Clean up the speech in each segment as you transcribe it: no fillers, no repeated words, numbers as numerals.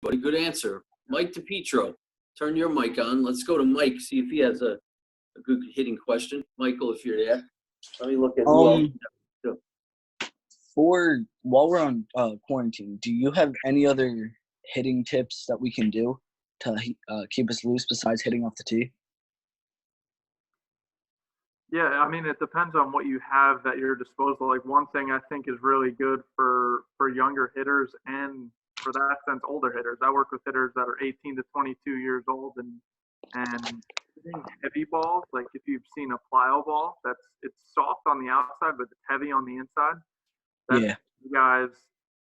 buddy. Good answer. Mike DePietro, turn your mic on. Let's go to Mike, see if he has a good hitting question. Michael, if you're there. Let me look at who else. For while we're on quarantine, do you have any other hitting tips that we can do to keep us loose besides hitting off the tee? Yeah, I mean, it depends on what you have at your disposal. Like, one thing I think is really good for younger hitters and, for that sense, older hitters. I work with hitters that are 18 to 22 years old, and hitting heavy balls, like if you've seen a plyo ball, it's soft on the outside, but it's heavy on the inside. That guys,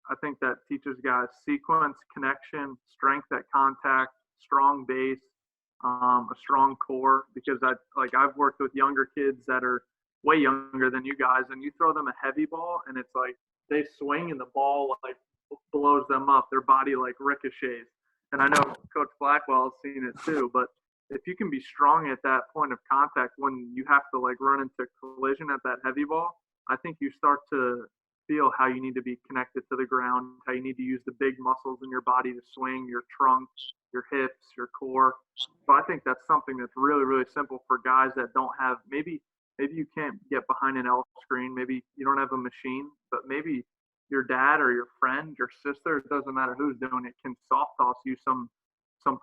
I think that teaches guys sequence, connection, strength at contact, strong base, a strong core. Because I've worked with younger kids that are way younger than you guys, and you throw them a heavy ball, and it's like they swing and the ball like blows them up. Their body like ricochets. And I know Coach Blackwell has seen it too. But if you can be strong at that point of contact when you have to like run into collision at that heavy ball, I think you start to feel how you need to be connected to the ground, how you need to use the big muscles in your body to swing, your trunk, your hips, your core. So I think that's something that's really, really simple for guys that don't have, maybe you can't get behind an L screen, maybe you don't have a machine, but maybe your dad or your friend, your sister, it doesn't matter who's doing it, can soft toss you some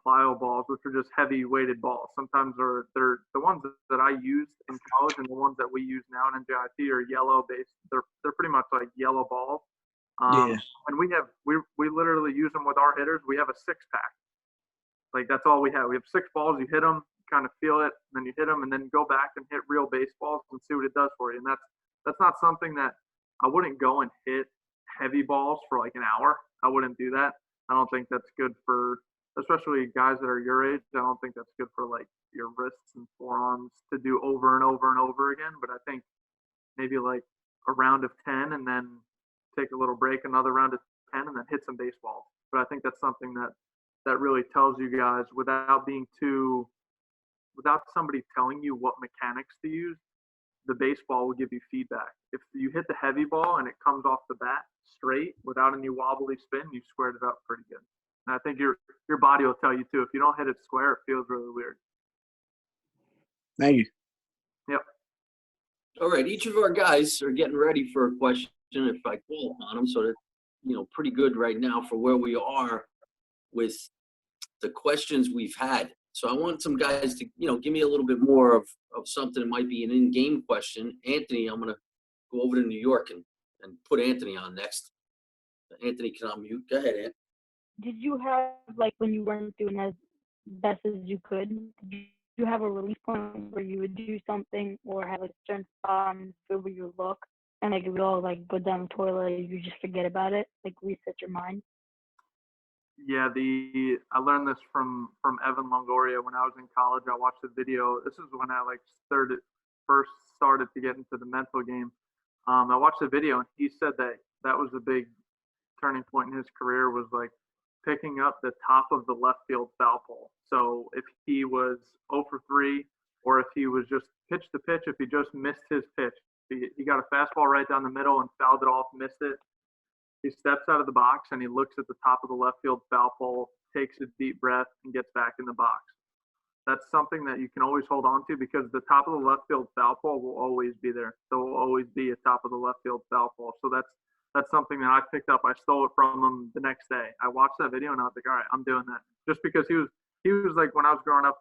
plyo balls, which are just heavy weighted balls. Sometimes they're the ones that I used in college, and the ones that we use now in NJIT are yellow based. They're pretty much like yellow balls. And we literally use them with our hitters. We have a 6-pack. Like, that's all we have. We have 6 balls. You hit them, kind of feel it, and then you hit them, and then go back and hit real baseballs and see what it does for you. And that's not something that I wouldn't go and hit heavy balls for like an hour. I wouldn't do that. I don't think that's good for, especially guys that are your age. I don't think that's good for like your wrists and forearms to do over and over and over again. But I think maybe like a round of 10 and then take a little break, another round of 10, and then hit some baseballs. But I think that's something that really tells you guys without somebody telling you what mechanics to use. The baseball will give you feedback. If you hit the heavy ball and it comes off the bat straight without any wobbly spin, you squared it up pretty good. And I think your body will tell you too. If you don't hit it square, it feels really weird. Thank you. Yep. All right, each of our guys are getting ready for a question if I call on them. So they're, pretty good right now for where we are with the questions we've had. So I want some guys to, give me a little bit more of something that might be an in-game question. Anthony, I'm going to go over to New York and put Anthony on next. Anthony, can I unmute? Go ahead, Anthony. Did you have, like, when you weren't doing as best as you could, did you have a release point where you would do something or have a certain where you look and, like, it would all, like, go down the toilet and you just forget about it, like, reset your mind? Yeah, I learned this from Evan Longoria when I was in college. I watched a video. This is when I first started to get into the mental game. I watched the video and he said that was a big turning point in his career, was like picking up the top of the left field foul pole. So if he was 0 for 3, or if he was just pitch to pitch, if he just missed his pitch, he got a fastball right down the middle and fouled it off, missed it. He steps out of the box and he looks at the top of the left field foul pole, takes a deep breath, and gets back in the box. That's something that you can always hold on to because the top of the left field foul pole will always be there. There will always be a top of the left field foul pole. So that's something that I picked up. I stole it from him the next day. I watched that video and I was like, all right, I'm doing that. Just because he was like, when I was growing up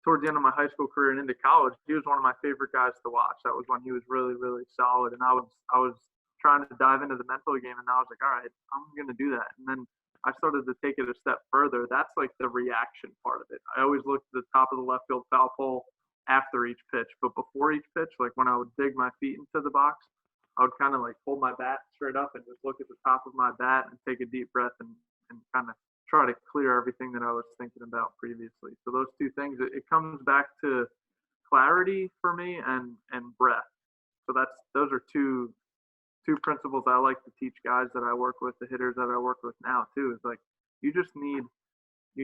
towards the end of my high school career and into college, he was one of my favorite guys to watch. That was when he was really, really solid. And I was trying to dive into the mental game, and I was like, all right, I'm going to do that. And then I started to take it a step further. That's like the reaction part of it. I always looked at the top of the left field foul pole after each pitch, but before each pitch, like when I would dig my feet into the box, I would kind of like hold my bat straight up and just look at the top of my bat and take a deep breath and kind of try to clear everything that I was thinking about previously. So those two things, it comes back to clarity for me and breath. So those are two principles I like to teach guys that I work with, the hitters that I work with now too. Is like you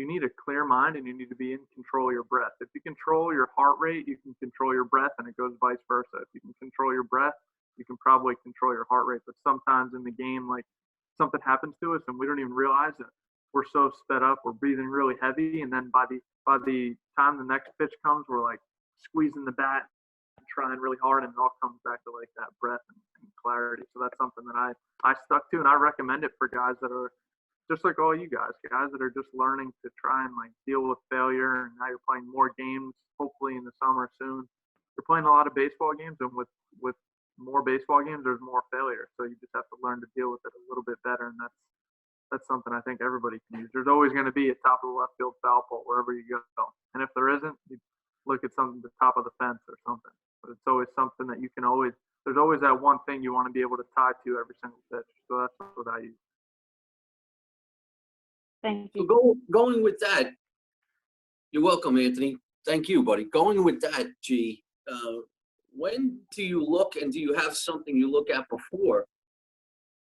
need a clear mind and you need to be in control of your breath. If you control your heart rate, you can control your breath, and it goes vice versa. If you can control your breath, you can probably control your heart rate. But sometimes in the game, like something happens to us and we don't even realize it. we're so sped up, we're breathing really heavy, and then by the time the next pitch comes, we're like squeezing the bat, trying really hard, and it all comes back to like that breath and clarity. So that's something that I stuck to, and I recommend it for guys that are just like all you guys that are just learning to try and like deal with failure. And now you're playing more games, hopefully in the summer soon. You're playing a lot of baseball games, and with more baseball games, there's more failure. So you just have to learn to deal with it a little bit better, and that's something I think everybody can use. There's always going to be a top of the left field foul pole wherever you go, and if there isn't, you look at something at the top of the fence or something. But it's always something that you can always. There's always that one thing you want to be able to tie to every single pitch. So that's what I use. Thank you. So going with that, you're welcome, Anthony. Thank you, buddy. Going with that, G, when do you look, and do you have something you look at before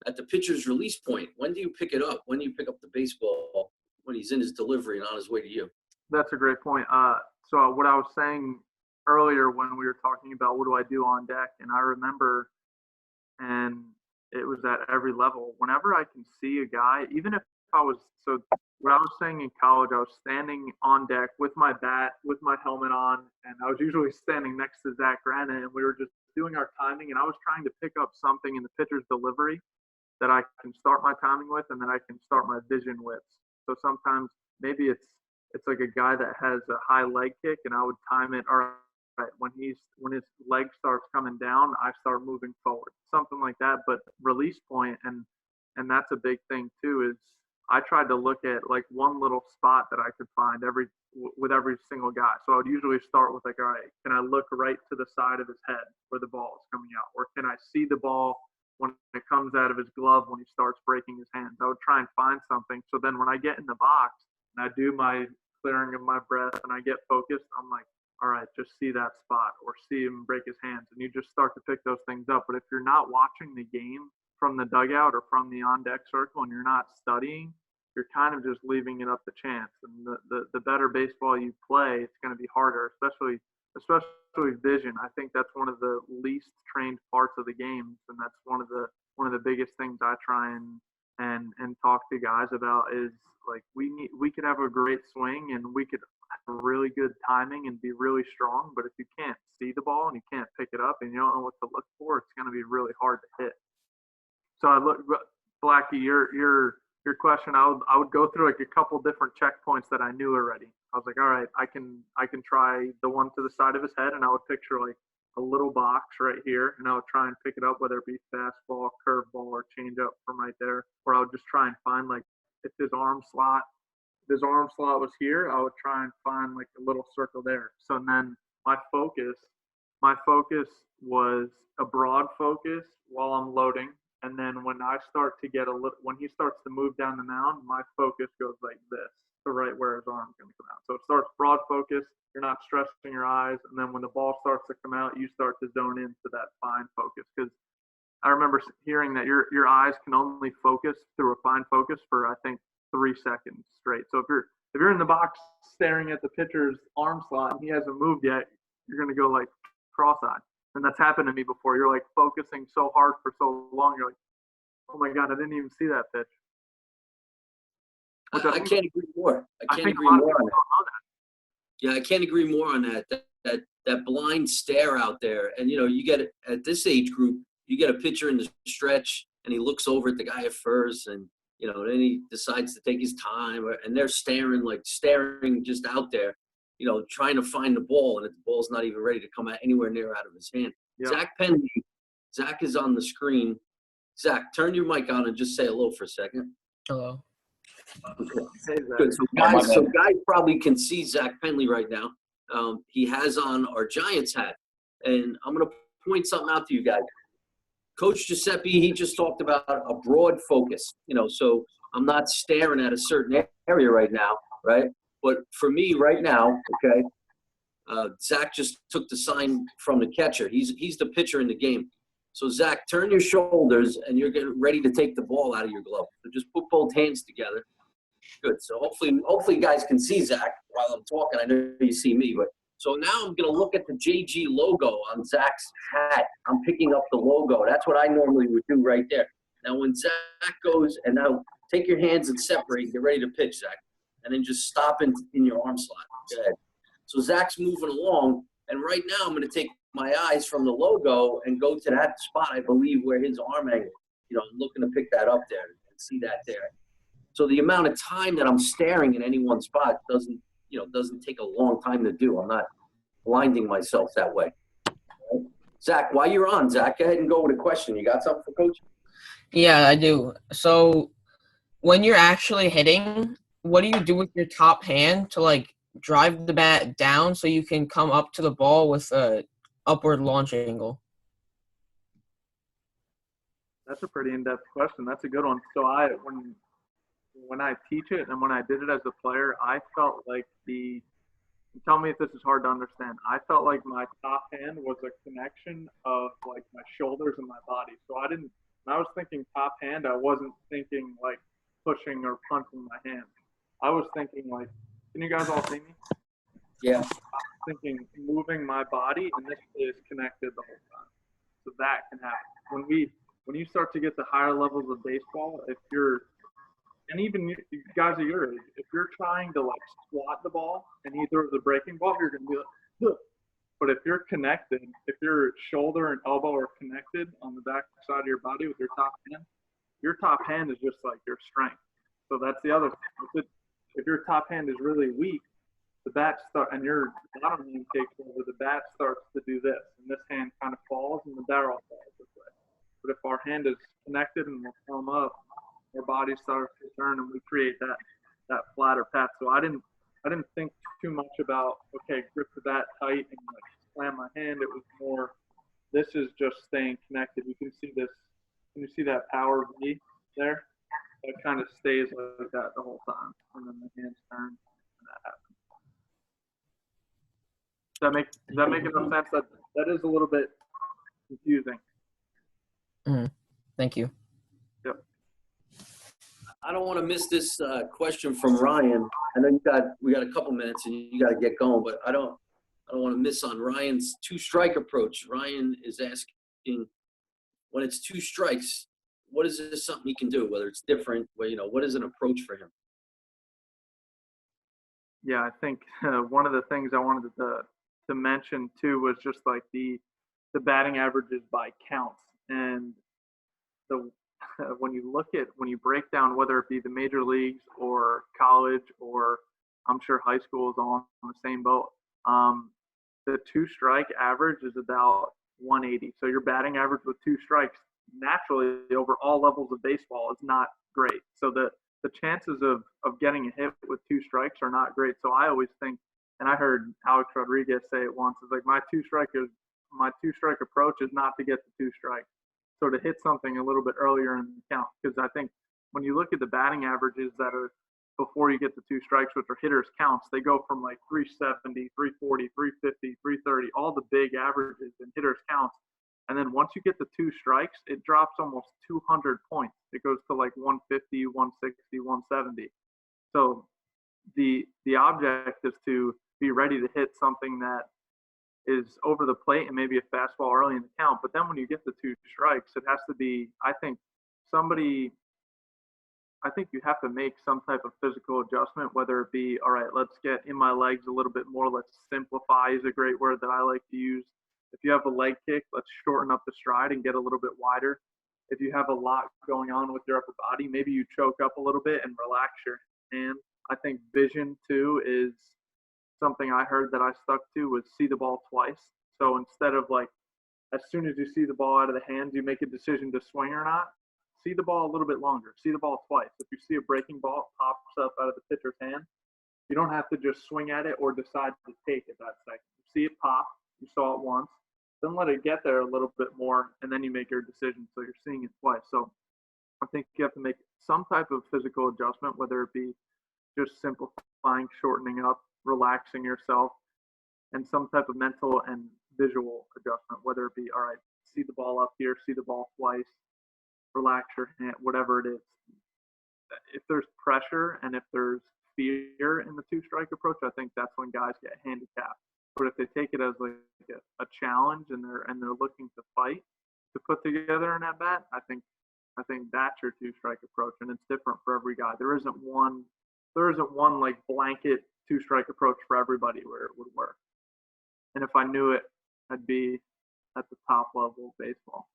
at the pitcher's release point? When do you pick it up? When do you pick up the baseball when he's in his delivery and on his way to you? That's a great point. So what I was saying earlier when we were talking about what do I do on deck, and I remember, and it was at every level. Whenever I can see a guy, even if I was, so what I was saying in college, I was standing on deck with my bat, with my helmet on, and I was usually standing next to Zack, Granite, and we were just doing our timing, and I was trying to pick up something in the pitcher's delivery that I can start my timing with, and then I can start my vision with. So sometimes maybe it's like a guy that has a high leg kick, and I would time it, all right, when his leg starts coming down, I start moving forward, something like that. But release point, and that's a big thing too, is I tried to look at like one little spot that I could find with every single guy. So I would usually start with like, all right, can I look right to the side of his head where the ball is coming out? Or can I see the ball when it comes out of his glove when he starts breaking his hands? I would try and find something. So then when I get in the box and I do my clearing of my breath and I get focused, I'm like, all right, just see that spot or see him break his hands. And you just start to pick those things up. But if you're not watching the game from the dugout or from the on-deck circle and you're not studying, you're kind of just leaving it up to chance. And the better baseball you play, it's going to be harder, especially vision. I think that's one of the least trained parts of the game, and that's one of the biggest things I try and talk to guys about is like we could have a great swing and we could have really good timing and be really strong, but if you can't see the ball and you can't pick it up and you don't know what to look for, it's going to be really hard to hit. So I look, Blackie, your question, I would go through like a couple different checkpoints that I knew already. I was like, all right, I can try the one to the side of his head, and I would picture like a little box right here, and I would try and pick it up, whether it be fastball, curveball, or changeup from right there. Or I would just try and find like if his arm slot was here, I would try and find like a little circle there. So then my focus was a broad focus while I'm loading. And then when I start to get when he starts to move down the mound, my focus goes like this, to right where his arm's going to come out. So it starts broad focus. You're not stressing your eyes. And then when the ball starts to come out, you start to zone into that fine focus. Because I remember hearing that your eyes can only focus through a fine focus for, I think, 3 seconds straight. So if you're in the box staring at the pitcher's arm slot and he hasn't moved yet, you're going to go like cross-eyed. And that's happened to me before. You're like focusing so hard for so long. You're like, oh my God, I didn't even see that pitch. I can't agree more. I can't agree more on that. Yeah, I can't agree more on that. That blind stare out there. And, you get it at this age group, you get a pitcher in the stretch and he looks over at the guy at first and, then he decides to take his time and they're staring just out there, trying to find the ball, and the ball's not even ready to come out anywhere near out of his hand. Yep. Zack is on the screen. Zack, turn your mic on and just say hello for a second. Hello. Okay. Hey, good. So guys probably can see Zack Penley right now. He has on our Giants hat, and I'm going to point something out to you guys. Coach Giuseppe, he just talked about a broad focus, so I'm not staring at a certain area right now, right? But for me right now, okay, Zack just took the sign from the catcher. He's the pitcher in the game. So, Zack, turn your shoulders, and you're getting ready to take the ball out of your glove. So just put both hands together. Good. So hopefully you guys can see Zack while I'm talking. I know you see me, but so now I'm going to look at the JG logo on Zack's hat. I'm picking up the logo. That's what I normally would do right there. Now when Zack goes, and now take your hands and separate. Get ready to pitch, Zach. And then just stop in your arm slot. Go ahead. So Zach's moving along. And right now I'm going to take my eyes from the logo and go to that spot, I believe, where his arm angle. I'm looking to pick that up there and see that there. So the amount of time that I'm staring in any one spot doesn't take a long time to do. I'm not blinding myself that way. Right? Zach, while you're on, Zach, go ahead and go with a question. You got something for Coach? Yeah, I do. So when you're actually hitting, what do you do with your top hand to like drive the bat down so you can come up to the ball with a upward launch angle? That's a pretty in-depth question. That's a good one. So when I teach it and when I did it as a player, I felt like tell me if this is hard to understand. I felt like my top hand was a connection of like my shoulders and my body. So when I was thinking top hand, I wasn't thinking like pushing or punching my hand. I was thinking like, can you guys all see me? Yeah. I was thinking moving my body, and this is connected the whole time. So that can happen. When you start to get to higher levels of baseball, and even you guys at your age, if you're trying to like squat the ball and he throws a breaking ball, you're going to be like, ugh. But if you're connected, if your shoulder and elbow are connected on the back side of your body with your top hand is just like your strength. So that's the other thing. If your top hand is really weak, the bat and your bottom hand takes over, the bat starts to do this, and this hand kind of falls, and the barrel falls this way. But if our hand is connected and we'll come up, our body starts to turn, and we create that flatter path. So I didn't think too much about, okay, grip the bat tight and like slam my hand. It was more, this is just staying connected. You can see this. Can you see that power V there? It kind of stays like that the whole time, and then the hands turn, and that happens. Does that make enough sense? That is a little bit confusing. Thank you. Yep. I don't want to miss this question from Ryan. I know we got a couple minutes and you got to get going, but I don't want to miss on Ryan's two-strike approach. Ryan is asking, when it's two strikes, what is this something he can do? Whether it's different, what is an approach for him? Yeah, I think one of the things I wanted to mention too was just like the batting averages by counts, and when you break down whether it be the major leagues or college, or I'm sure high school is all on the same boat. The two-strike average is about 180. So your batting average with two strikes naturally over all levels of baseball is not great. So the chances of getting a hit with two strikes are not great. So I always think, and I heard Alex Rodriguez say it once, it's like my two-strike approach is not to get the two strikes. So to hit something a little bit earlier in the count, because I think when you look at the batting averages that are before you get the two strikes, which are hitters counts, they go from like 370, 340, 350, 330, all the big averages in hitters counts. And then once you get the two strikes, it drops almost 200 points. It goes to like 150, 160, 170. So the object is to be ready to hit something that is over the plate and maybe a fastball early in the count. But then when you get the two strikes, it has to be, I think you have to make some type of physical adjustment, whether it be, all right, let's get in my legs a little bit more. Let's simplify is a great word that I like to use. If you have a leg kick, let's shorten up the stride and get a little bit wider. If you have a lot going on with your upper body, maybe you choke up a little bit and relax your hand. I think vision too is something I heard that I stuck to, was see the ball twice. So instead of like, as soon as you see the ball out of the hands, you make a decision to swing or not, see the ball a little bit longer. See the ball twice. If you see a breaking ball, it pops up out of the pitcher's hand, you don't have to just swing at it or decide to take it that second. You see it pop, you saw it once, then let it get there a little bit more, and then you make your decision. So you're seeing it twice. So I think you have to make some type of physical adjustment, whether it be just simplifying, shortening up, relaxing yourself, and some type of mental and visual adjustment, whether it be, all right, see the ball up here, see the ball twice, relax your hand, whatever it is. If there's pressure and if there's fear in the two-strike approach, I think that's when guys get handicapped. But if they take it as like a challenge and they're looking to fight, to put together in at bat, I think I think that's your two-strike approach, and it's different for every guy. There isn't one like blanket two-strike approach for everybody where it would work. And if I knew it, I'd be at the top level of baseball.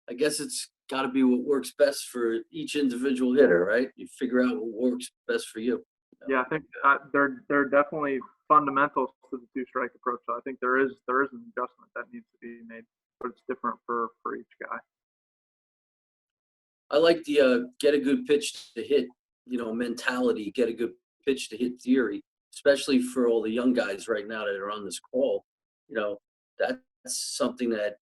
I guess it's got to be what works best for each individual hitter, right? You figure out what works best for you. Yeah, I think they're definitely fundamentals to the two-strike approach. So I think there is an adjustment that needs to be made, but it's different for each guy. I like the get a good pitch to hit, mentality, get a good pitch to hit theory, especially for all the young guys right now that are on this call. That's something that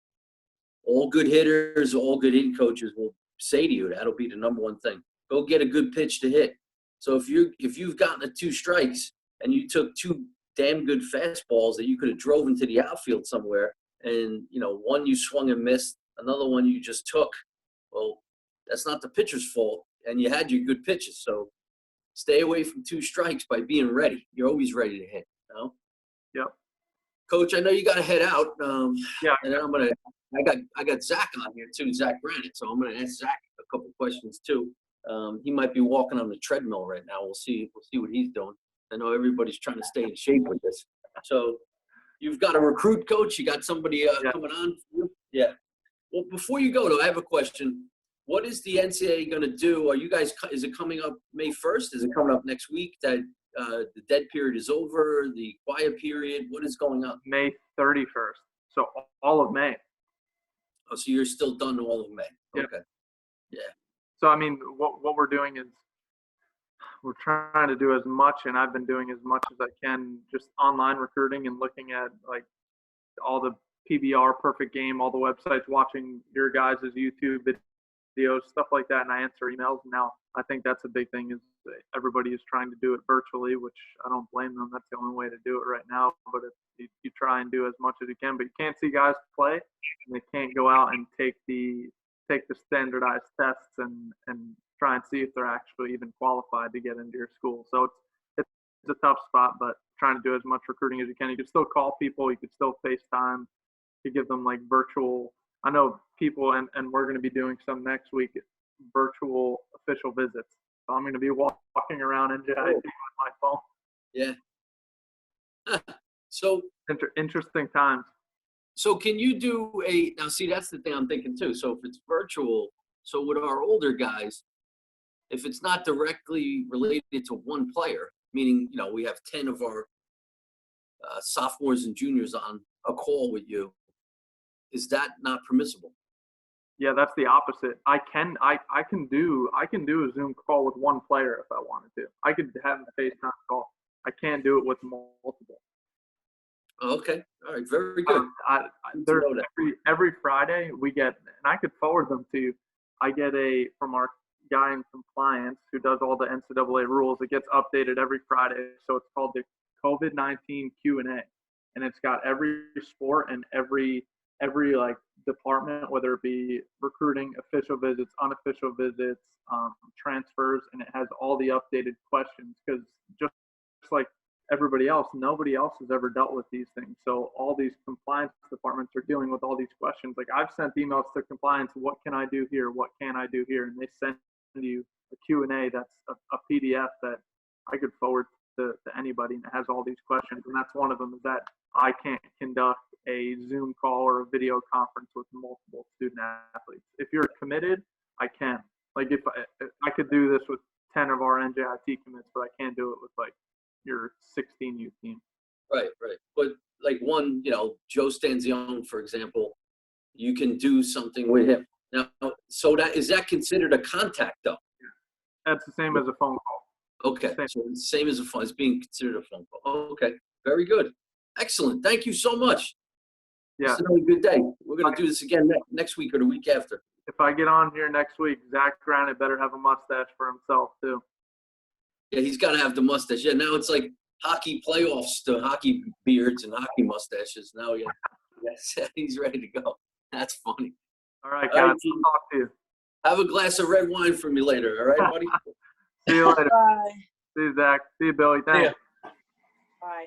all good hitters, all good hitting coaches will say to you. That'll be the number one thing. Go get a good pitch to hit. So if you've gotten the 2 strikes and you took 2 damn good fastballs that you could have drove into the outfield somewhere, and one you swung and missed, another one you just took, well, that's not the pitcher's fault, and you had your good pitches. So stay away from 2 strikes by being ready. You're always ready to hit. Yep. Coach, I know you got to head out. Yeah. And then I got Zack on here too, Zack Granite. So I'm gonna ask Zack a couple questions too. He might be walking on the treadmill right now. We'll see what he's doing. I know everybody's trying to stay in shape with this. So you've got a recruit, coach. You got somebody coming on for you? Yeah. Well, before you go though, I have a question. What is the NCAA going to do? Is it coming up May 1st? Is it coming up next week that the dead period is over, the quiet period? What is going on? May 31st. So all of May. Oh, so you're still done all of May. Yep. Okay. Yeah. So, I mean, what we're doing is we're trying to do as much, and I've been doing as much as I can, just online recruiting and looking at, like, all the PBR, Perfect Game, all the websites, watching your guys' YouTube videos, stuff like that, and I answer emails. Now, I think that's a big thing is everybody is trying to do it virtually, which I don't blame them. That's the only way to do it right now. But if you try and do as much as you can, but you can't see guys play, and they can't go out and take the standardized tests and try and see if they're actually even qualified to get into your school. So it's a tough spot, but trying to do as much recruiting as you can. You can still call people. You can still FaceTime. You give them like virtual. I know people, and we're going to be doing some next week, virtual official visits. So I'm going to be walking around NJIT with my phone. Yeah. So interesting times. So can you do now see, that's the thing I'm thinking too. So if it's virtual, so with our older guys, if it's not directly related to one player, meaning, we have 10 of our sophomores and juniors on a call with you, is that not permissible? Yeah, that's the opposite. I can do a Zoom call with one player if I wanted to. I could have a FaceTime call. I can't do it with multiple. Okay. All right. Very good. There's every Friday we get, and I could forward them to you. I get from our guy in compliance who does all the NCAA rules. It gets updated every Friday. So it's called the COVID-19 Q&A, and it's got every sport and every like department, whether it be recruiting, official visits, unofficial visits, transfers, and it has all the updated questions because just like everybody else, nobody else has ever dealt with these things. So all these compliance departments are dealing with all these questions. Like I've sent emails to compliance, what can I do here? What can I do here? And they send you a Q&A that's a PDF that I could forward to anybody, and it has all these questions. And that's one of them, is that I can't conduct a Zoom call or a video conference with multiple student athletes. If you're committed, I can. Like if I could do this with 10 of our NJIT commits, but I can't do it with like your 16U team. Right. But like one, Joe Stanzione, for example, you can do something with him. Now, so is that considered a contact though? That's the same as a phone call. Okay. So the same as it's being considered a phone call. Okay. Very good. Excellent. Thank you so much. Yeah. It's another good day. We're going to do this again next week or the week after. If I get on here next week, Zack Granite better have a mustache for himself too. Yeah, he's got to have the mustache. Yeah, now it's like hockey playoffs to hockey beards and hockey mustaches. Now, yes, he's ready to go. That's funny. All right, guys. I'll talk to you. Have a glass of red wine for me later. All right, buddy? See you later. Bye. See you, Zack. See you, Billy. Thanks. Bye.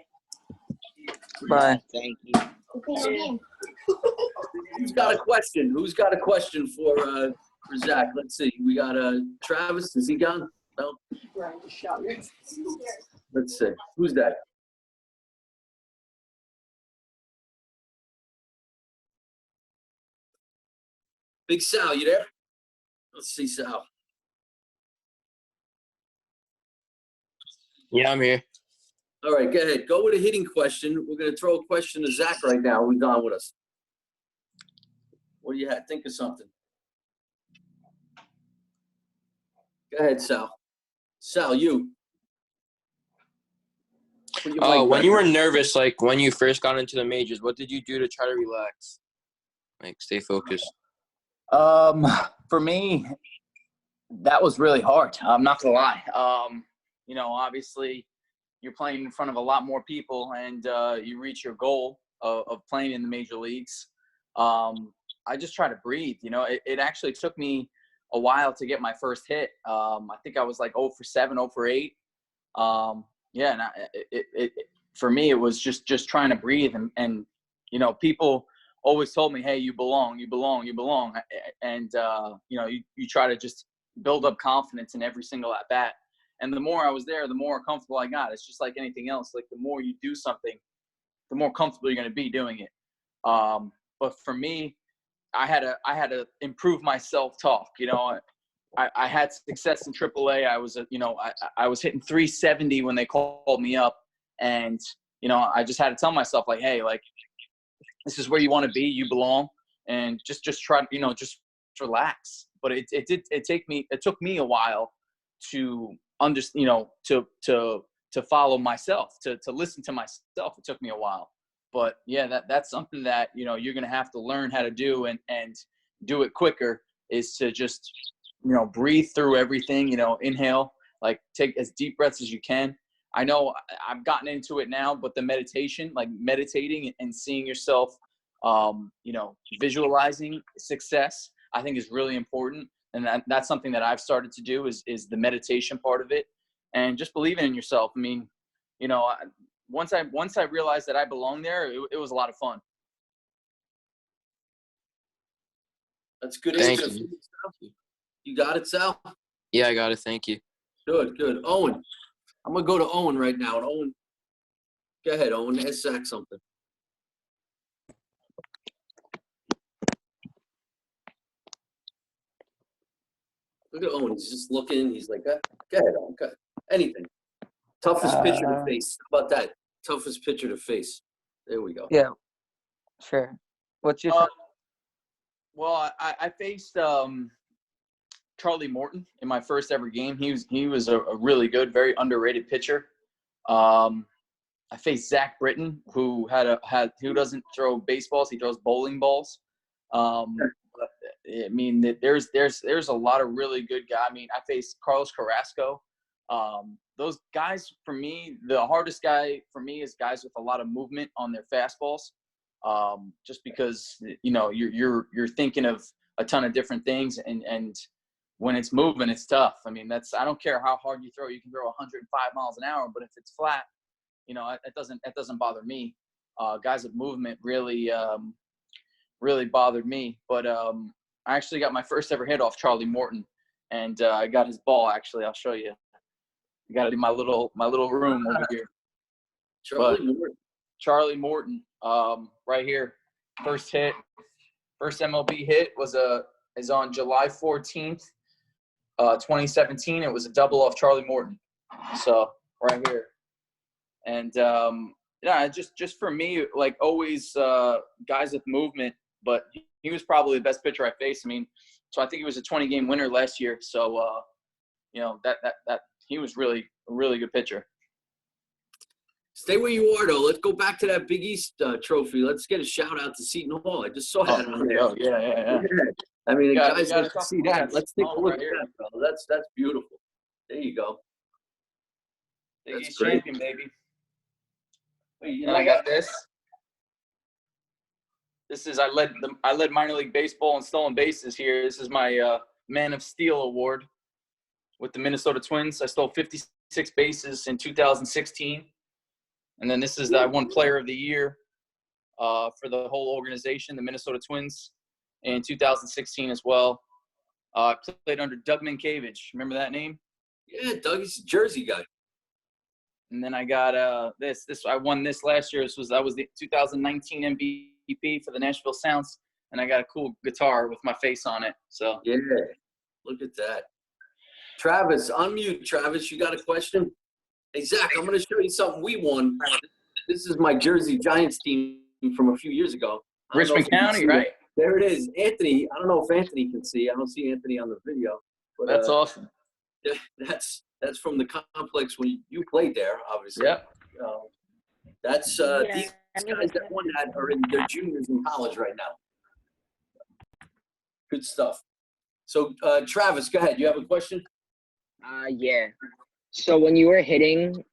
Bye. Thank you. Okay. Who's got a question? Who's got a question for Zach? Let's see. We got Travis. Is he gone? No. Let's see. Who's that? Big Sal, you there? Let's see, Sal. Yeah, I'm here. All right, go ahead. Go with a hitting question. We're going to throw a question to Zach right now. Who's on with us? What do you have? Think of something. Go ahead, Sal. Sal, you. Put your Oh, mic when back you on. were nervous, like when you first got into the majors, what did you do to try to relax? Like stay focused. For me, that was really hard. I'm not gonna lie. Obviously you're playing in front of a lot more people and you reach your goal of playing in the major leagues. I just try to breathe. It actually took me a while to get my first hit. I think I was like 0 for 7, 0 for 8. And for me, it was just trying to breathe. And people always told me, hey, you belong. And, you try to just build up confidence in every single at bat. And the more I was there, the more comfortable I got. It's just like anything else. Like the more you do something, the more comfortable you're going to be doing it. But for me, I had to improve my self-talk. I had success in AAA. I was, I was hitting 370 when they called me up, and I just had to tell myself like, hey, like this is where you want to be. You belong, and just try, just relax. But it took me a while to understand, to follow myself, to listen to myself. It took me a while. But yeah, that's something that, you're going to have to learn how to do and do it quicker, is to just, breathe through everything, inhale, like take as deep breaths as you can. I know I've gotten into it now, but the meditation, like meditating and seeing yourself, visualizing success, I think is really important. And that's something that I've started to do is the meditation part of it, and just believing in yourself. I mean, once I realized that I belong there, it was a lot of fun. That's good. Thank answer. you. You got it, Sal? Yeah, I got it. Thank you. Good. Owen. I'm going to go to Owen right now. And Owen, go ahead, Owen. Ask Zach something. Look at Owen. He's just looking. He's like, go ahead, Owen. Go ahead. Anything. Toughest pitcher to face. How about that? Toughest pitcher to face. There we go. Yeah, sure. What's your Well, I faced Charlie Morton in my first ever game. He was a really good, very underrated pitcher. I faced Zack Britton, who who doesn't throw baseballs, he throws bowling balls. I mean, there's a lot of really good guys. I mean, I faced Carlos Carrasco. Those guys, for me, the hardest guy for me is guys with a lot of movement on their fastballs. Just because you're thinking of a ton of different things, and when it's moving, it's tough. I mean, I don't care how hard you throw. You can throw 105 miles an hour, but if it's flat, it doesn't bother me. Guys with movement really bothered me. But I actually got my first ever hit off Charlie Morton, and I got his ball. Actually, I'll show you. I got it in my little room over here. Charlie Morton, right here, first MLB hit is on July 14th, 2017. It was a double off Charlie Morton, so right here. And just for me, like always, guys with movement. But he was probably the best pitcher I faced. I mean, so I think he was a 20-game winner last year. So that he was really a really good pitcher. Stay where you are, though. Let's go back to that Big East trophy. Let's get a shout-out to Seton Hall. I just saw that on there. Oh, yeah. I mean, You guys got like to see that. Let's take a look at that, brother. That's beautiful. There you go. Big That's East great. champion, baby. Wait, And I got this. This is I led minor league baseball in stolen bases here. This is my Man of Steel award with the Minnesota Twins. I stole 56 bases in 2016. And then this is I won Player of the Year for the whole organization, the Minnesota Twins, in 2016 as well. Played under Doug Minkiewicz. Remember that name? Yeah, Doug's a Jersey guy. And then I got this. I won this last year. That was the 2019 MVP for the Nashville Sounds, and I got a cool guitar with my face on it. So yeah, look at that. Travis, unmute. Travis, you got a question? Hey Zach, I'm going to show you something we won. This is my Jersey Giants team from a few years ago. Richmond County, right? There it is. Anthony. I don't know if Anthony can see. I don't see Anthony on the video. But, that's awesome. That's from the complex when you played there, obviously. Yep. These guys that won that are in their juniors in college right now. Good stuff. So, Travis, go ahead. You have a question? Yeah. So when you were hitting,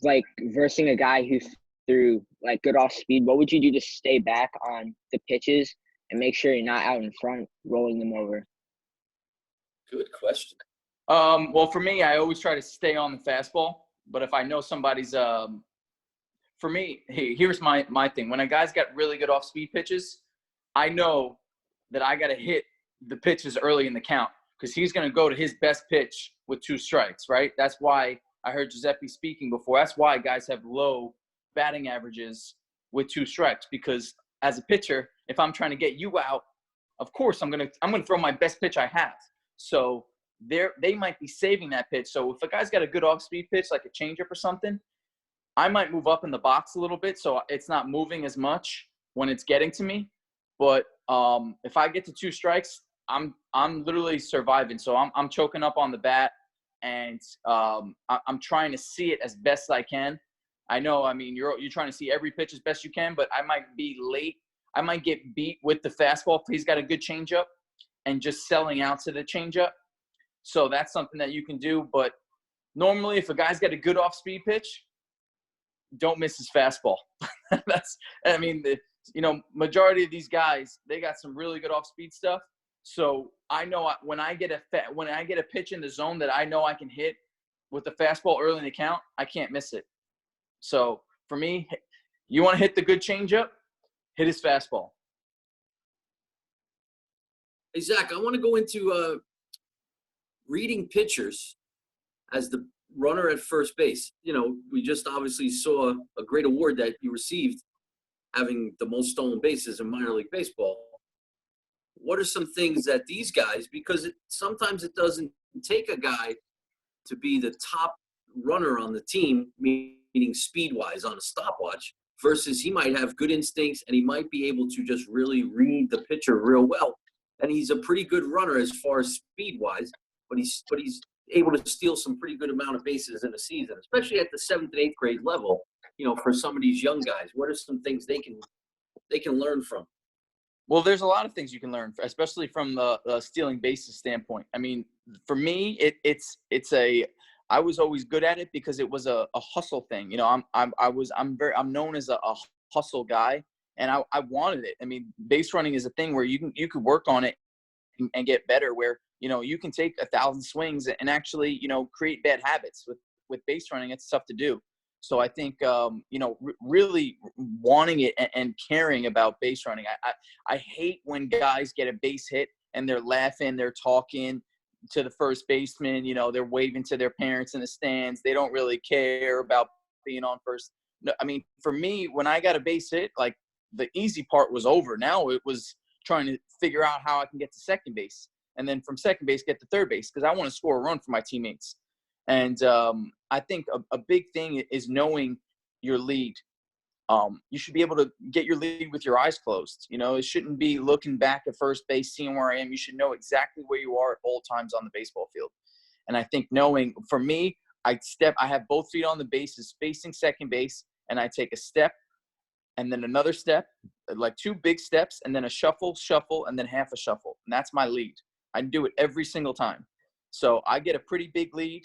like versing a guy who threw like good off speed, what would you do to stay back on the pitches and make sure you're not out in front rolling them over? Good question. Well, for me, I always try to stay on the fastball. But if I know somebody's, for me, hey, here's my thing. When a guy's got really good off-speed pitches, I know that I got to hit the pitches early in the count because he's going to go to his best pitch with 2 strikes, right? That's why I heard Giuseppe speaking before. That's why guys have low batting averages with 2 strikes because as a pitcher, if I'm trying to get you out, of course I'm going to throw my best pitch I have. So they might be saving that pitch. So if a guy's got a good off-speed pitch, like a changeup or something, I might move up in the box a little bit so it's not moving as much when it's getting to me. But if I get to 2 strikes, I'm literally surviving. So I'm choking up on the bat, and I'm trying to see it as best I can. I know, I mean, you're trying to see every pitch as best you can, but I might be late. I might get beat with the fastball if he's got a good changeup and just selling out to the changeup. So that's something that you can do. But normally, if a guy's got a good off-speed pitch, don't miss his fastball. Majority of these guys, they got some really good off-speed stuff. So I know when I get a pitch in the zone that I know I can hit with the fastball early in the count, I can't miss it. So for me, you want to hit the good changeup, hit his fastball. Hey Zach, I want to go into reading pitchers as the runner at first base. You know, we just obviously saw a great award that you received, having the most stolen bases in minor league baseball. What are some things that these guys, because sometimes it doesn't take a guy to be the top runner on the team, meaning speed-wise on a stopwatch, versus he might have good instincts and he might be able to just really read the pitcher real well. And he's a pretty good runner as far as speed-wise, but he's able to steal some pretty good amount of bases in a season, especially at the 7th and 8th grade level. You know, for some of these young guys, what are some things they can learn from? Well, there's a lot of things you can learn, especially from the stealing bases standpoint. I mean, for me, I was always good at it because it was a hustle thing. You know, I'm known as a hustle guy, and I wanted it. I mean, base running is a thing where you could work on it and get better. Where you can take 1,000 swings and actually create bad habits with base running. It's tough to do. So I think, really wanting it and caring about base running. I hate when guys get a base hit and they're laughing, they're talking to the first baseman, they're waving to their parents in the stands. They don't really care about being on first. No, I mean, for me, when I got a base hit, like the easy part was over. Now it was trying to figure out how I can get to second base. And then from second base, get to third base because I want to score a run for my teammates. And I think a big thing is knowing your lead. You should be able to get your lead with your eyes closed. It shouldn't be looking back at first base, seeing where I am. You should know exactly where you are at all times on the baseball field. And I think for me, I have both feet on the bases facing second base, and I take a step and then another step, like 2 big steps, and then a shuffle, and then half a shuffle. And that's my lead. I do it every single time. So I get a pretty big lead.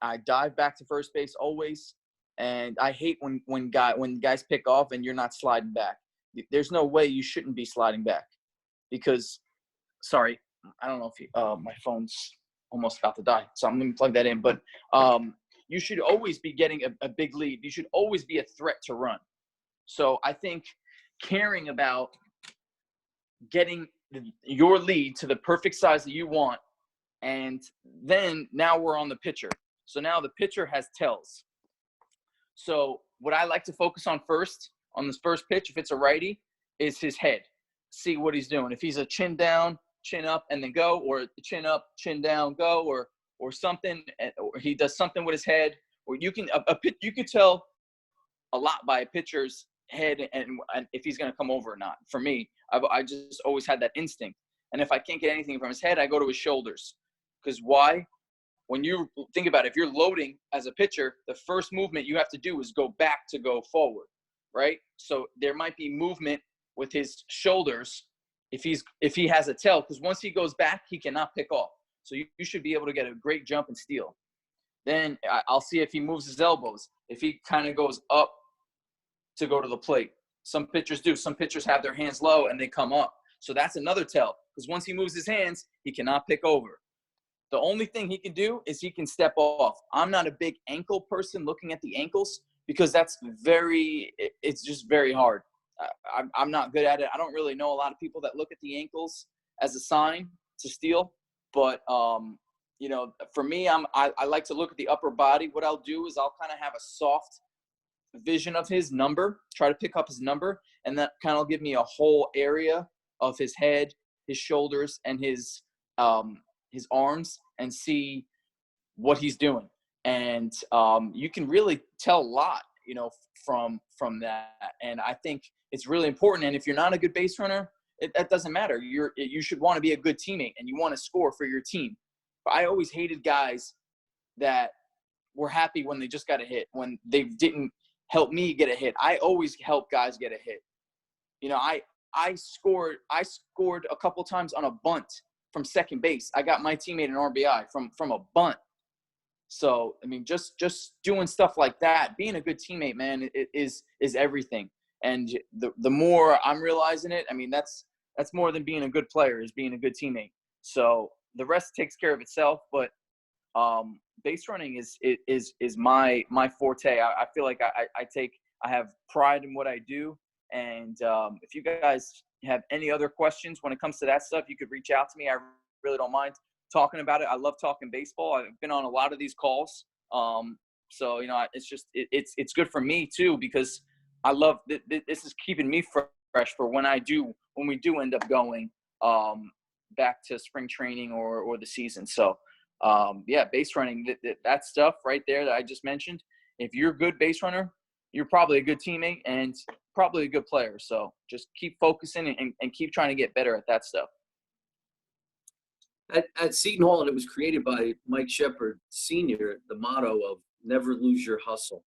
I dive back to first base always, and I hate when guys pick off and you're not sliding back. There's no way you shouldn't be sliding back because, sorry, I don't know if my phone's almost about to die, so I'm going to plug that in. But you should always be getting a big lead. You should always be a threat to run. So I think caring about getting your lead to the perfect size that you want, and then now we're on the pitcher. So now the pitcher has tells. So what I like to focus on first, on this first pitch, if it's a righty, is his head. See what he's doing. If he's a chin down, chin up, and then go, or chin up, chin down, go, or something, or he does something with his head, or you can you could tell a lot by a pitcher's head and if he's going to come over or not. For me, I just always had that instinct. And if I can't get anything from his head, I go to his shoulders. Because why? When you think about it, if you're loading as a pitcher, the first movement you have to do is go back to go forward, right? So there might be movement with his shoulders if he has a tell, because once he goes back, he cannot pick off. So you should be able to get a great jump and steal. Then I'll see if he moves his elbows, if he kind of goes up to go to the plate. Some pitchers do. Some pitchers have their hands low and they come up. So that's another tell, because once he moves his hands, he cannot pick over. The only thing he can do is he can step off. I'm not a big ankle person looking at the ankles because it's just very hard. I'm not good at it. I don't really know a lot of people that look at the ankles as a sign to steal. But, for me, I like to look at the upper body. What I'll do is I'll kind of have a soft vision of his number, try to pick up his number, and that kind of give me a whole area of his head, his shoulders, and his arms, and see what he's doing. And you can really tell a lot, from that. And I think it's really important. And if you're not a good base runner, that doesn't matter. You should want to be a good teammate and you want to score for your team. But I always hated guys that were happy when they just got a hit, when they didn't help me get a hit. I always help guys get a hit. I scored a couple times on a bunt from second base. I got my teammate an RBI from a bunt. So, I mean, just doing stuff like that, being a good teammate, man, is everything. And the more I'm realizing it, I mean, that's more than being a good player, is being a good teammate. So the rest takes care of itself. But base running is my forte. I feel like I have pride in what I do. And if you guys have any other questions when it comes to that stuff, you could reach out to me. I really don't mind talking about it. I love talking baseball. I've been on a lot of these calls. So, it's good for me too, because I love this is keeping me fresh for when we do end up going back to spring training or the season. So, base running, that stuff right there that I just mentioned, if you're a good base runner, you're probably a good teammate and probably a good player. So just keep focusing and keep trying to get better at that stuff. At Seton Hall, and it was created by Mike Shepard Sr., the motto of never lose your hustle.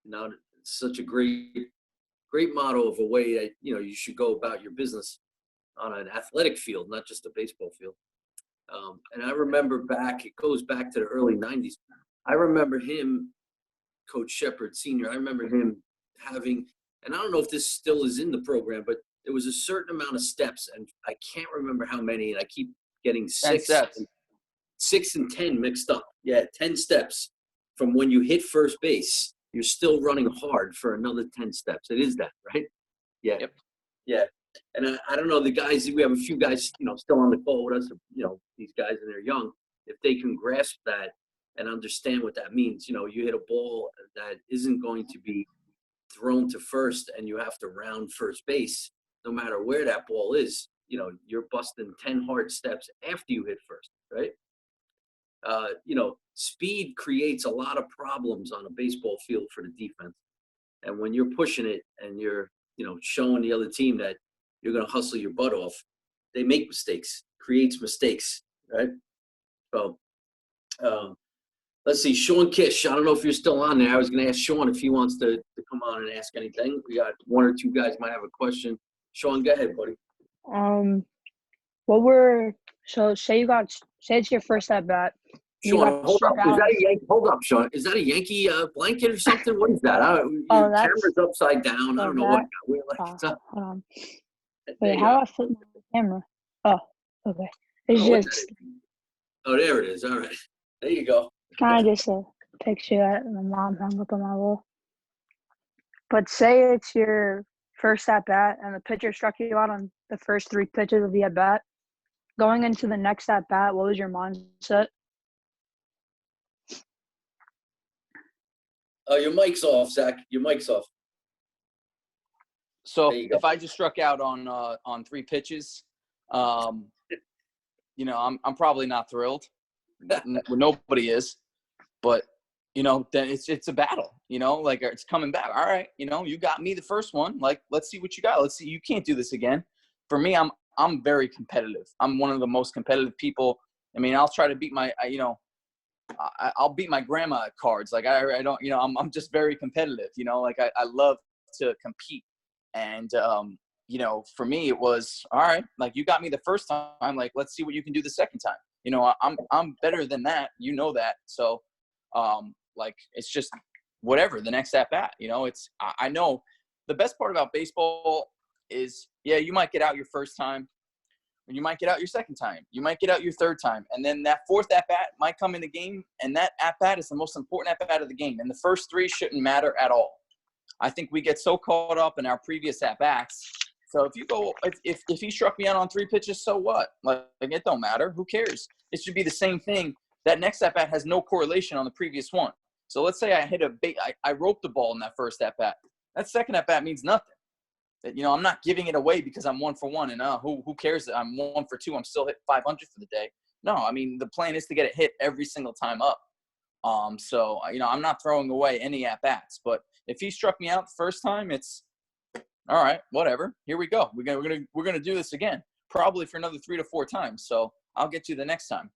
Now, it's such a great motto of a way that, you should go about your business on an athletic field, not just a baseball field. And I remember it goes back to the early 90s. I remember him, Coach Shepard Sr., I remember him having, and I don't know if this still is in the program, but there was a certain amount of steps, and I can't remember how many, and I keep getting 6 and 10 mixed up. Yeah, 10 steps from when you hit first base. You're still running hard for another 10 steps. It is that, right? Yeah. Yep. Yeah. And I don't know, the guys, we have a few guys, still on the call with us, these guys, and they're young. If they can grasp that and understand what that means, you hit a ball that isn't going to be thrown to first and you have to round first base, no matter where that ball is, you're busting 10 hard steps after you hit first, right? Speed creates a lot of problems on a baseball field for the defense. And when you're pushing it and you're, showing the other team that you're going to hustle your butt off, they make mistakes, creates mistakes, right? So, let's see, Sean Kish. I don't know if you're still on there. I was going to ask Sean if he wants to come on and ask anything. We got one or two guys might have a question. Sean, go ahead, buddy. Say it's your first at bat. Sean, hold up. Is that a Yankee? Hold up, Sean. Is that a Yankee blanket or something? What is that? Your camera's upside down. I don't know what. Hold on. Wait, how do I flip my camera? Oh, okay. It's just. Oh, there it is. All right. There you go. Kind of just a picture that my mom hung up on my wall. But say it's your first at bat and the pitcher struck you out on the first 3 pitches of the at bat. Going into the next at bat, what was your mindset? Your mic's off, Zach. Your mic's off. So There you go. if I just struck out on 3 pitches, you know, I'm probably not thrilled. Nobody is, but you know, then it's a battle. You know, like it's coming back. All right, you know, you got me the first one. Like, let's see what you got. Let's see. You can't do this again. For me, I'm very competitive. I'm one of the most competitive people. I mean, I'll try to beat my, you know, I'll beat my grandma at cards. Like I don't, you know, I'm just very competitive. You know, like I love to compete. And you know, for me, it was all right. Like you got me the first time. Like let's see what you can do the second time. You know, I'm better than that. You know that. So, like it's just whatever the next at bat. You know, it's I know the best part about baseball is you might get out your first time, and you might get out your second time, you might get out your third time, and then that fourth at bat might come in the game, and that at bat is the most important at bat of the game. And the first 3 shouldn't matter at all. I think we get so caught up in our previous at bats. So if you go, if he struck me out on 3 pitches, so what? Like it don't matter. Who cares? It should be the same thing. That next at bat has no correlation on the previous one. So let's say I hit I roped the ball in that first at bat. That second at bat means nothing. That, you know, I'm not giving it away because I'm 1 for 1 and who cares that I'm 1 for 2? I'm still hit 500 for the day. No, I mean the plan is to get it hit every single time up. So you know, I'm not throwing away any at bats. But if he struck me out the first time, it's all right, whatever. Here we go. We're gonna do this again, probably for another 3 to 4 times. So I'll get you the next time.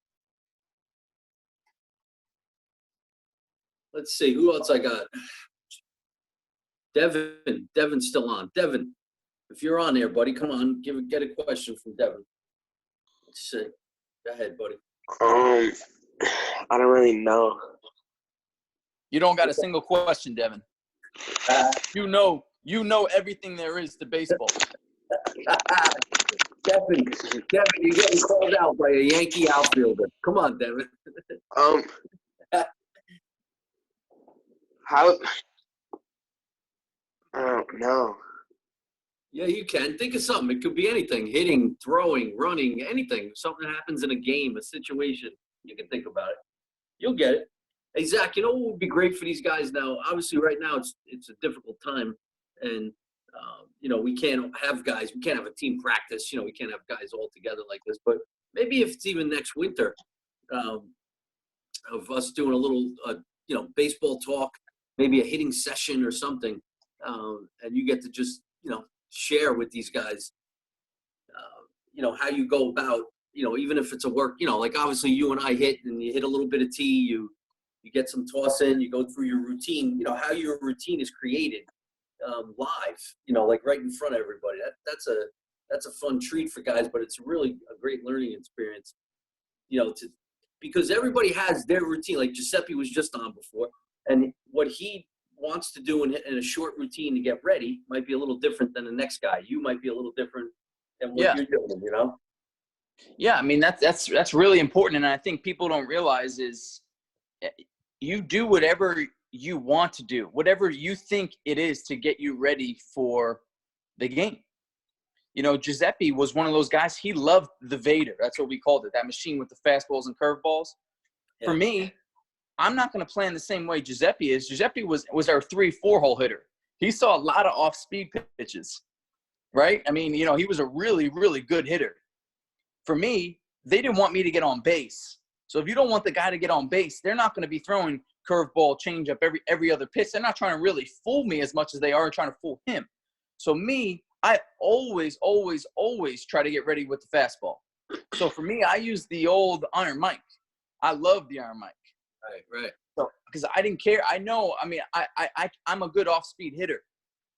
Let's see who else I got. Devin's still on. Devin, if you're on there, buddy, come on, get a question from Devin. Let's see. Go ahead, buddy. I don't really know. You don't got a single question, Devin. You know everything there is to baseball. Devin, you're getting called out by a Yankee outfielder. Come on, Devin. How? I don't know. Yeah, you can. Think of something. It could be anything. Hitting, throwing, running, anything. Something that happens in a game, a situation. You can think about it. You'll get it. Hey, Zach, you know what would be great for these guys now? Obviously, right now, it's a difficult time. And, you know, we can't have guys. We can't have a team practice. You know, we can't have guys all together like this. But maybe if it's even next winter of us doing a little, you know, baseball talk, maybe a hitting session or something, and you get to just, you know, share with these guys, you know, how you go about, you know, even if it's a work, you know, like obviously you and I hit and you hit a little bit of tee, you get some toss in, you go through your routine, you know, how your routine is created live, you know, like right in front of everybody. That's a fun treat for guys, but it's really a great learning experience, you know, because everybody has their routine. Like Giuseppe was just on before, and what he wants to do in a short routine to get ready might be a little different than the next guy. You might be a little different than what you're doing, you know? Yeah, I mean, that's really important. And I think people don't realize is you do whatever you want to do, whatever you think it is to get you ready for the game. You know, Giuseppe was one of those guys. He loved the Vader. That's what we called it, that machine with the fastballs and curveballs. Yeah. For me, I'm not going to plan the same way Giuseppe is. Giuseppe was our 3-4 hole hitter. He saw a lot of off-speed pitches, right? I mean, you know, he was a really, really good hitter. For me, they didn't want me to get on base. So if you don't want the guy to get on base, they're not going to be throwing curveball, changeup every other pitch. They're not trying to really fool me as much as they are trying to fool him. So me, I always try to get ready with the fastball. So for me, I use the old Iron Mike. I love the Iron Mike. Right. So because I didn't care. I know. I mean, I'm a good off-speed hitter,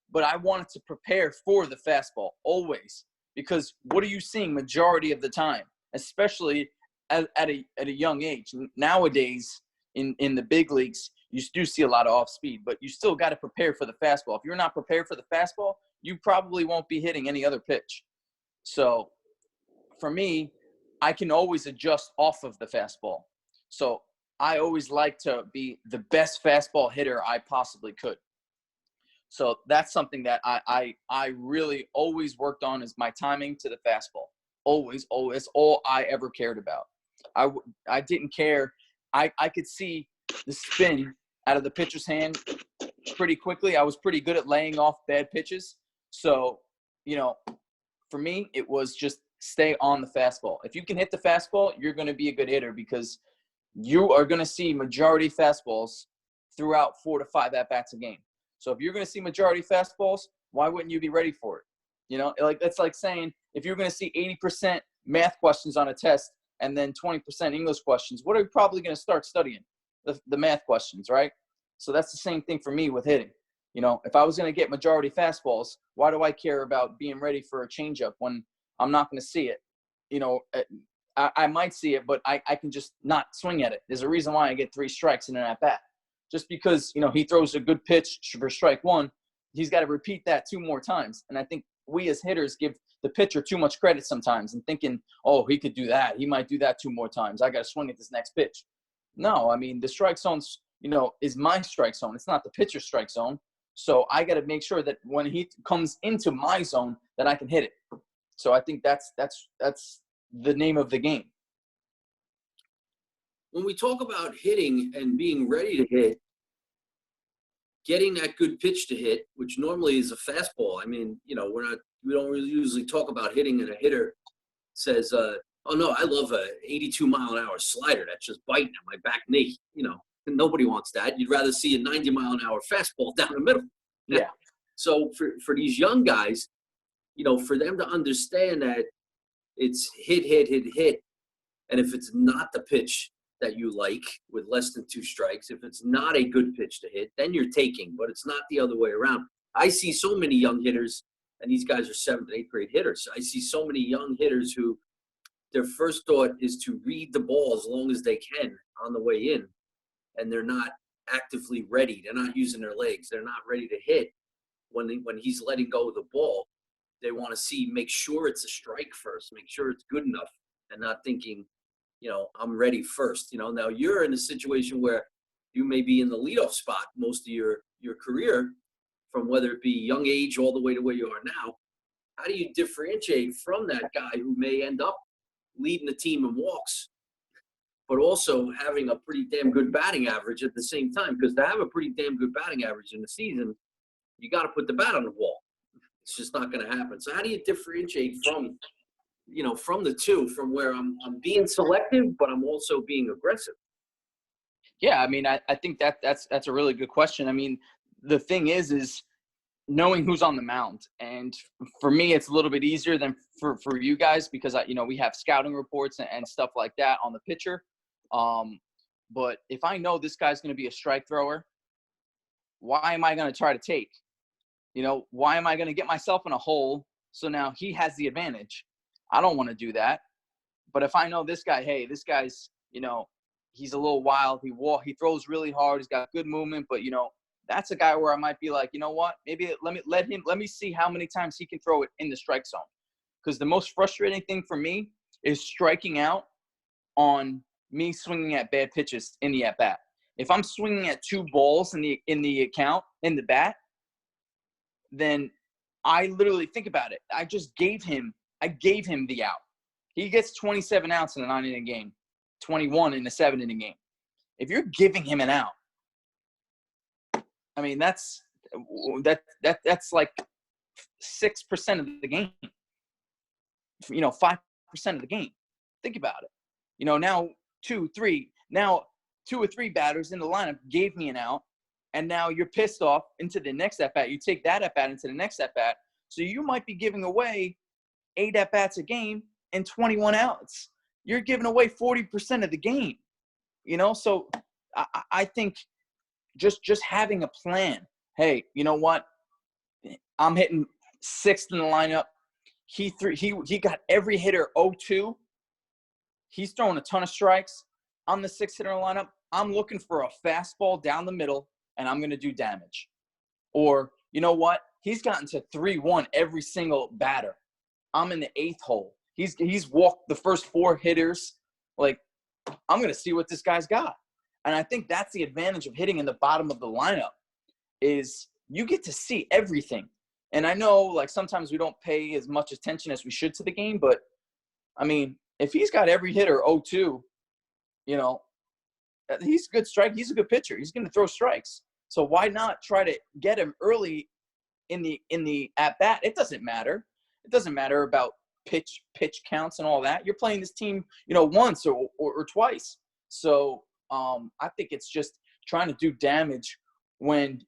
but I wanted to prepare for the fastball always, because what are you seeing majority of the time, especially at a young age? Nowadays in the big leagues, you do see a lot of off-speed, but you still got to prepare for the fastball. If you're not prepared for the fastball, you probably won't be hitting any other pitch. So for me, I can always adjust off of the fastball. So I always like to be the best fastball hitter I possibly could. So that's something that I really always worked on, is my timing to the fastball. Always. It's all I ever cared about. I didn't care. I could see the spin out of the pitcher's hand pretty quickly. I was pretty good at laying off bad pitches. So, for me, it was just stay on the fastball. If you can hit the fastball, you're going to be a good hitter, because you are going to see majority fastballs throughout 4 to 5 at-bats a game. So if you're going to see majority fastballs, why wouldn't you be ready for it? That's like saying if you're going to see 80% math questions on a test and then 20% English questions, what are you probably going to start studying? The math questions, right? So that's the same thing for me with hitting. If I was going to get majority fastballs, why do I care about being ready for a changeup when I'm not going to see it? I might see it, but I can just not swing at it. There's a reason why I get 3 strikes in an at-bat. Just because, he throws a good pitch for strike 1, he's got to repeat that 2 more times. And I think we as hitters give the pitcher too much credit sometimes and thinking, oh, he could do that. He might do that 2 more times. I got to swing at this next pitch. No, I mean, the strike zone's, is my strike zone. It's not the pitcher's strike zone. So I got to make sure that when he comes into my zone that I can hit it. So I think that's the name of the game. When we talk about hitting and being ready to hit, getting that good pitch to hit, which normally is a fastball. I mean, we don't really usually talk about hitting, and a hitter says, oh no, I love a 82 mile an hour slider that's just biting at my back knee. Nobody wants that. You'd rather see a 90 mile an hour fastball down the middle. Yeah. So for these young guys, for them to understand that it's hit, and if it's not the pitch that you like with less than 2 strikes, if it's not a good pitch to hit, then you're taking, but it's not the other way around. I see so many young hitters, and these guys are 7th and 8th grade hitters. I see so many young hitters who their first thought is to read the ball as long as they can on the way in, and they're not actively ready. They're not using their legs. They're not ready to hit when he's letting go of the ball. They want to make sure it's a strike first, make sure it's good enough, and not thinking, I'm ready first. Now you're in a situation where you may be in the leadoff spot most of your career, from whether it be young age all the way to where you are now. How do you differentiate from that guy who may end up leading the team in walks, but also having a pretty damn good batting average at the same time? Because to have a pretty damn good batting average in the season, you got to put the bat on the ball. It's just not going to happen. So how do you differentiate from the two, from where I'm being selective, but I'm also being aggressive? Yeah, I mean, I think that's a really good question. I mean, the thing is knowing who's on the mound. And for me, it's a little bit easier than for you guys, because we have scouting reports and stuff like that on the pitcher. But if I know this guy's going to be a strike thrower, why am I going to try to take? Why am I going to get myself in a hole so now he has the advantage? I don't want to do that. But if I know this guy, hey, this guy's, he's a little wild. He throws really hard. He's got good movement, but that's a guy where I might be like, you know what? Maybe let me see how many times he can throw it in the strike zone. Because the most frustrating thing for me is striking out on me swinging at bad pitches in the at bat. If I'm swinging at 2 balls in the bat, then I literally think about it. I gave him the out. He gets 27 outs in a 9-inning game, 21 in a 7-inning game. If you're giving him an out, I mean, that's like 6% of the game. 5% of the game. Think about it. Now 2 or 3 batters in the lineup gave me an out, and now you're pissed off into the next at bat. You take that at bat into the next at bat, so you might be giving away 8 at bats a game and 21 outs. You're giving away 40% of the game. So I think just having a plan. Hey, you know what? I'm hitting 6th in the lineup. He got every hitter 0-2. He's throwing a ton of strikes. I'm the 6th hitter in the lineup. I'm looking for a fastball down the middle, and I'm going to do damage. Or, you know what? He's gotten to 3-1 every single batter. I'm in the 8th hole. He's walked the first 4 hitters. Like, I'm going to see what this guy's got. And I think that's the advantage of hitting in the bottom of the lineup, is you get to see everything. And I know, like, sometimes we don't pay as much attention as we should to the game, but, I mean, if he's got every hitter 0-2, you know, he's a good strike. He's a good pitcher. He's going to throw strikes. So why not try to get him early in the at-bat? It doesn't matter. It doesn't matter about pitch counts and all that. You're playing this team, you know, once or twice. So I think it's just trying to do damage when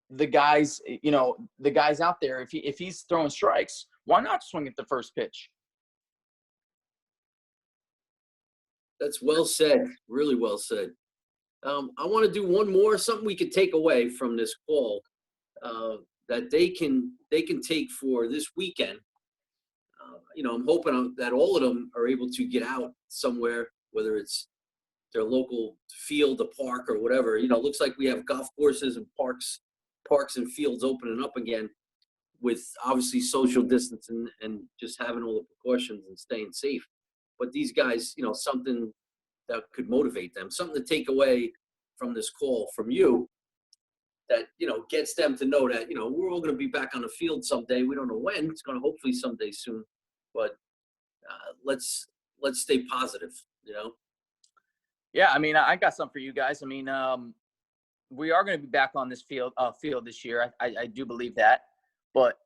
the guys, you know, the guys out there, if he's throwing strikes, why not swing at the first pitch? That's well said. Really well said. I want to do one more, something we could take away from this call that they can take for this weekend. You know, I'm hoping that all of them are able to get out somewhere, whether it's their local field, a park, or whatever. You know, it looks like we have golf courses and parks and fields opening up again, with obviously social distancing and just having all the precautions and staying safe. But these guys, you know, something that could motivate them, something to take away from this call from you that, you know, gets them to know that, you know, we're all going to be back on the field someday. We don't know when. It's going to hopefully someday soon. But let's stay positive, you know? Yeah, I mean, I got something for you guys. I mean, we are going to be back on this field this year. I do believe that. But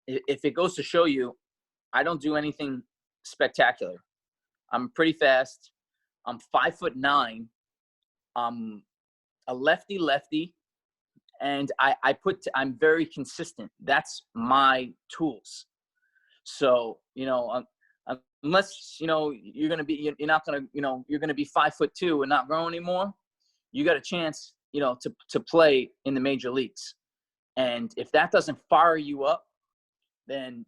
if it goes to show you, I don't do anything spectacular. I'm pretty fast. I'm 5'9". I'm a lefty, and I'm very consistent. That's my tools. So, you know, unless, you know, you're going to be 5'2" and not grow anymore, you got a chance, you know, to play in the major leagues. And if that doesn't fire you up, then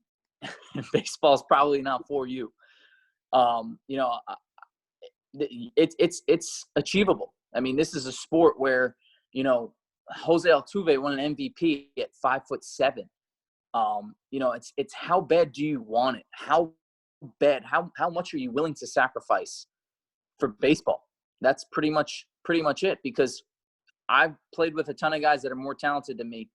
baseball's probably not for you. You know, it's achievable. I mean, this is a sport where, you know, Jose Altuve won an MVP at 5'7". You know, it's how bad do you want it? How bad? How much are you willing to sacrifice for baseball? That's pretty much it, because I've played with a ton of guys that are more talented than me.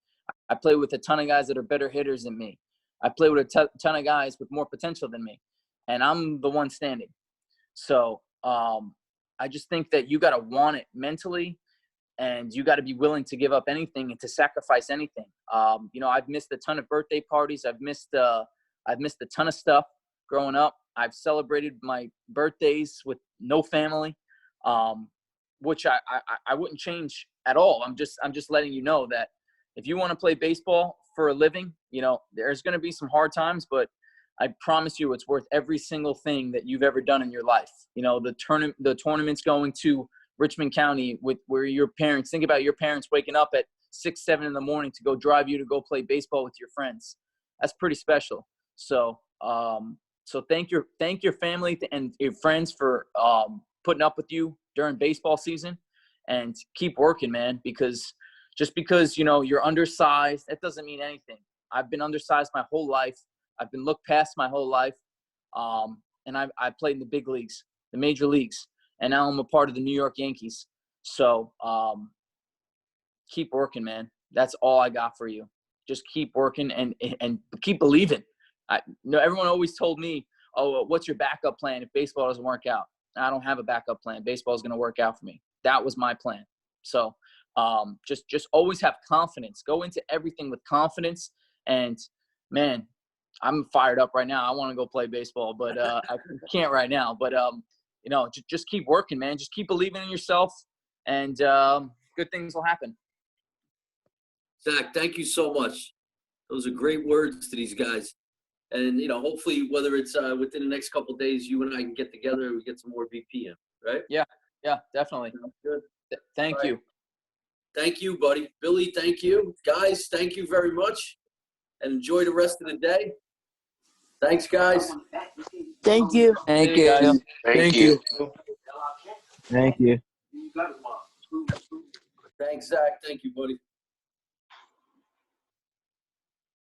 I play with a ton of guys that are better hitters than me. I play with a ton of guys with more potential than me, and I'm the one standing. So I just think that you got to want it mentally, and you got to be willing to give up anything and to sacrifice anything. You know, I've missed a ton of birthday parties. I've missed a ton of stuff growing up. I've celebrated my birthdays with no family, which I wouldn't change at all. I'm just letting you know that if you want to play baseball for a living, you know, there's going to be some hard times, but I promise you it's worth every single thing that you've ever done in your life. You know, the tournaments going to Richmond County where your parents, think about your parents waking up at 6, 7 in the morning to go drive you to go play baseball with your friends. That's pretty special. So, so thank your family and your friends for putting up with you during baseball season, and keep working, man, because just because, you know, you're undersized, that doesn't mean anything. I've been undersized my whole life. I've been looked past my whole life. And I played in the big leagues, the major leagues, and now I'm a part of the New York Yankees. So keep working, man. That's all I got for you. Just keep working and keep believing. You know, everyone always told me, oh, what's your backup plan if baseball doesn't work out? I don't have a backup plan. Baseball is going to work out for me. That was my plan. So just always have confidence. Go into everything with confidence. And, man, I'm fired up right now. I want to go play baseball, but I can't right now. But, you know, just keep working, man. Just keep believing in yourself, and good things will happen. Zack, thank you so much. Those are great words to these guys. And, you know, hopefully whether it's within the next couple of days, you and I can get together and we get some more BP in, right? Yeah, definitely. Good. Thank you. Thank you, buddy. Billy, thank you. Guys, thank you very much. And enjoy the rest of the day. Thanks, guys. Thank you. Thank you. Thank you. Thanks, Zack. Thank you, buddy.